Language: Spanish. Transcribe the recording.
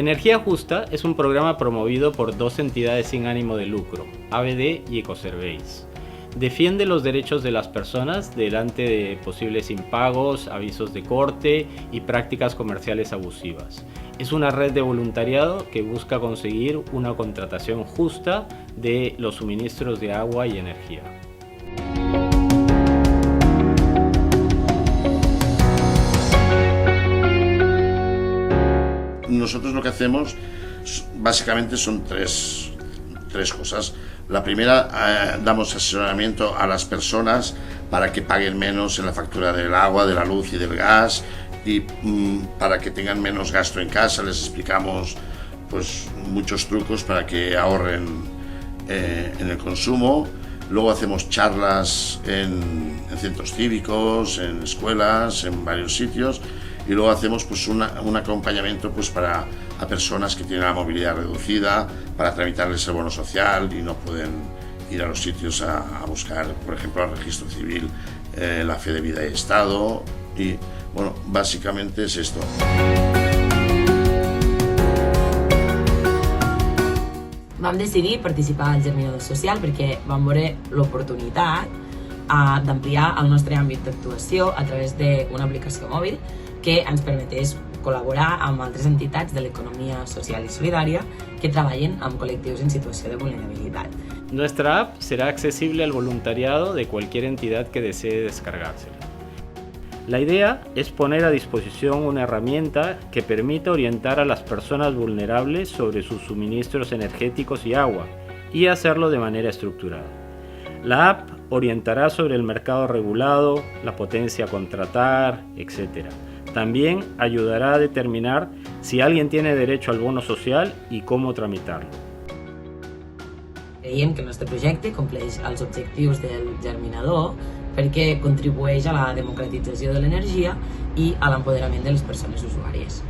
Energía Justa es un programa promovido por dos entidades sin ánimo de lucro, ABD y Ecoserveis. Defiende los derechos de las personas delante de posibles impagos, avisos de corte y prácticas comerciales abusivas. Es una red de voluntariado que busca conseguir una contratación justa de los suministros de agua y energía. Nosotros lo que hacemos básicamente son tres cosas. La primera, damos asesoramiento a las personas para que paguen menos en la factura del agua, de la luz y del gas, y para que tengan menos gasto en casa. Les explicamos pues muchos trucos para que ahorren en el consumo. Luego hacemos charlas en centros cívicos, en escuelas, en varios sitios, y luego hacemos pues un acompañamiento pues para a personas que tienen la movilidad reducida, para tramitarles el bono social y no pueden ir a los sitios a buscar, por ejemplo, al registro civil, la fe de vida y estado. Y bueno, básicamente es esto. Vam decidir participar al Germinador Social perquè vam veure l'oportunitat d'ampliar el nostre àmbit d'actuació a través d'una aplicació mòbil que ens permetés col·laborar amb altres entitats de l'economia social i solidària que treballen amb col·lectius en situació de vulnerabilitat. Nuestra app será accesible al voluntariado de cualquier entidad que desee descargársela. La idea es poner a disposición una herramienta que permita orientar a las personas vulnerables sobre sus suministros energéticos y agua y hacerlo de manera estructurada. La app orientará sobre el mercado regulado, la potencia a contratar, etc. También ayudará a determinar si alguien tiene derecho al bono social y cómo tramitarlo. Creiem que el nostre projecte compleix els objectius del Germinador perquè contribueix a la democratització de l'energia i a l'empoderament de les persones usuàries.